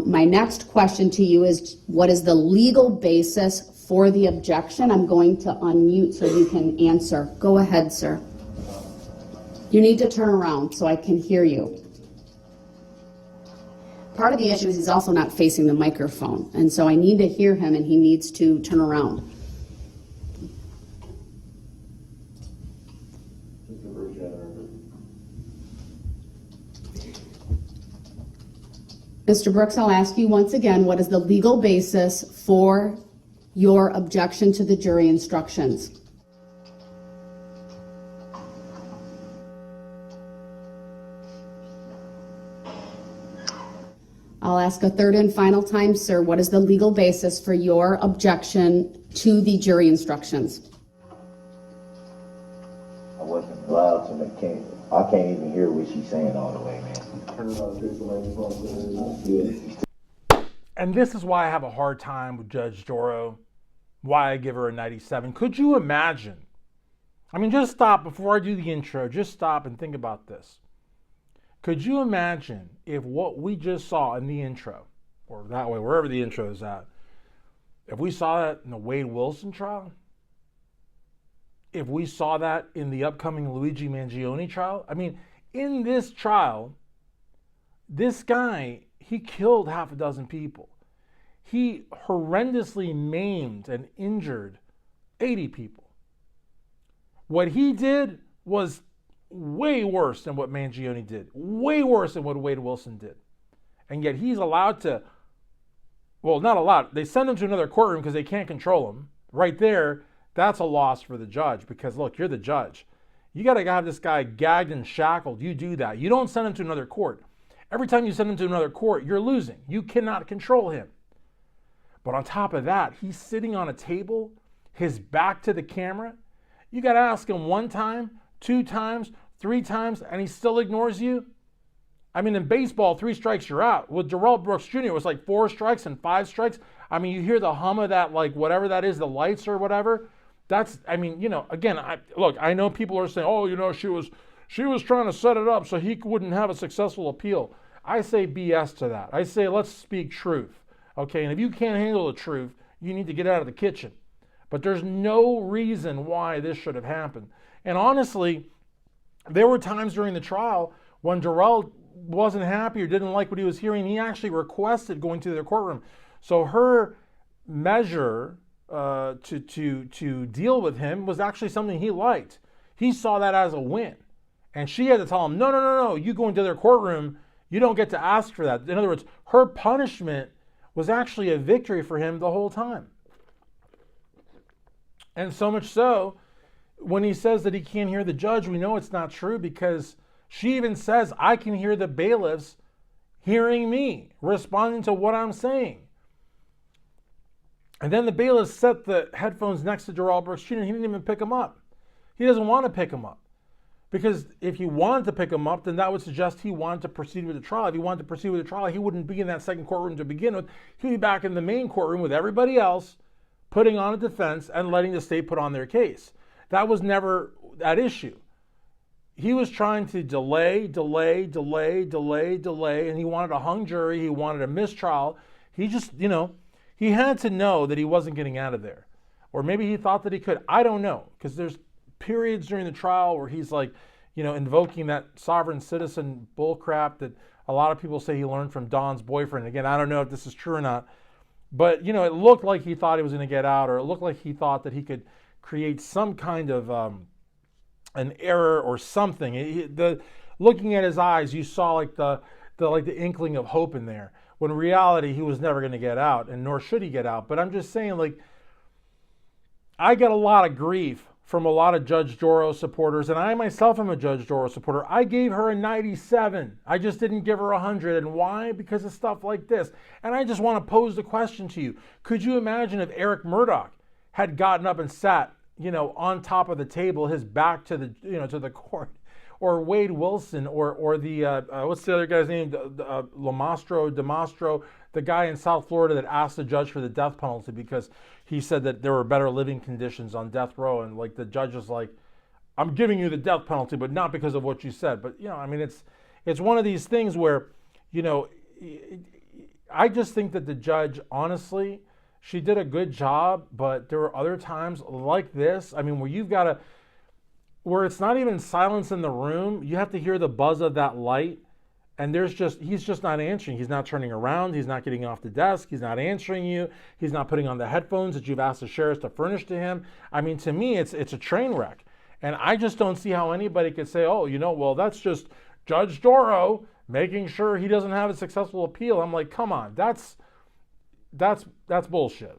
My next question to you is, what is the legal basis for the objection? I'm going to unmute so you can answer. Go ahead, sir. You need to turn around so I can hear you. Part of the issue is he's also not facing the microphone, and so I need to hear him, and he needs to turn around. Mr. Brooks, I'll ask you once again, what is the legal basis for your objection to the jury instructions? I'll ask a third and final time, sir, what is the legal basis for your objection to the jury instructions? I wasn't allowed to make, I can't even hear what she's saying all the way, man. And this is why I have a hard time with Judge Dorow, why I give her a 97. Could you imagine? I mean, just stop before I do the intro, just stop and think about this. Could you imagine if what we just saw in the intro, or that way, wherever the intro is at, if we saw that in the Wade Wilson trial, if we saw that in the upcoming Luigi Mangione trial? I mean, in this trial, this guy, he killed half a dozen people. He horrendously maimed and injured 80 people. What he did was way worse than what Mangione did, way worse than what Wade Wilson did. And yet he's allowed to, well, not allowed, they send him to another courtroom because they can't control him. Right there, that's a loss for the judge because, look, you're the judge. You got to have this guy gagged and shackled. You do that. You don't send him to another court. Every time you send him to another court, you're losing. You cannot control him. But on top of that, he's sitting on a table, his back to the camera. You got to ask him one time, 2 times, 3 times, and he still ignores you? I mean, in baseball, 3 strikes, you're out. With Darrell Brooks Jr., it was like 4 strikes and 5 strikes. I mean, you hear the hum of that, like whatever that is, the lights or whatever. That's, I mean, you know, again, look, I know people are saying, oh, you know, she was trying to set it up so he wouldn't have a successful appeal. I say BS to that. I say, let's speak truth. Okay, and if you can't handle the truth, you need to get out of the kitchen. But there's no reason why this should have happened. And honestly, there were times during the trial when Darrell wasn't happy or didn't like what he was hearing. He actually requested going to the courtroom. So her measure to deal with him was actually something he liked. He saw that as a win. And she had to tell him, no, you go into their courtroom, you don't get to ask for that. In other words, her punishment was actually a victory for him the whole time. And so much so, when he says that he can't hear the judge, we know it's not true because she even says, I can hear the bailiffs hearing me, responding to what I'm saying. And then the bailiff set the headphones next to Darrell Brooks Jr. He didn't even pick them up. He doesn't want to pick them up. Because if he wanted to pick him up, then that would suggest he wanted to proceed with the trial. If he wanted to proceed with the trial, he wouldn't be in that second courtroom to begin with. He'd be back in the main courtroom with everybody else, putting on a defense and letting the state put on their case. That was never that issue. He was trying to delay, and he wanted a hung jury. He wanted a mistrial. He just, he had to know that he wasn't getting out of there. Or maybe he thought that he could. I don't know, because there's periods during the trial where he's like, invoking that sovereign citizen bullcrap that a lot of people say he learned from Dawn's boyfriend. Again, I don't know if this is true or not, but it looked like he thought he was going to get out, or it looked like he thought that he could create some kind of an error or something. Looking at his eyes, you saw like the inkling of hope in there. When in reality, he was never going to get out, and nor should he get out. But I'm just saying, like, I get a lot of grief from a lot of Judge Dorow supporters, and I myself am a Judge Dorow supporter. I gave her a 97. I just didn't give her 100. And why? Because of stuff like this. And I just want to pose the question to you. Could you imagine if Eric Murdoch had gotten up and sat, on top of the table, his back to the, to the court, or Wade Wilson, or the, what's the other guy's name? DeMastro, the guy in South Florida that asked the judge for the death penalty because he said that there were better living conditions on death row. And like the judge was like, I'm giving you the death penalty, but not because of what you said. But, it's one of these things where, I just think that the judge, honestly, she did a good job, but there were other times like this. I mean, where it's not even silence in the room, you have to hear the buzz of that light, and he's just not answering. He's not turning around. He's not getting off the desk. He's not answering you. He's not putting on the headphones that you've asked the sheriff to furnish to him. I mean, to me, it's a train wreck. And I just don't see how anybody could say, oh, well, that's just Judge Dorow making sure he doesn't have a successful appeal. I'm like, come on, that's bullshit.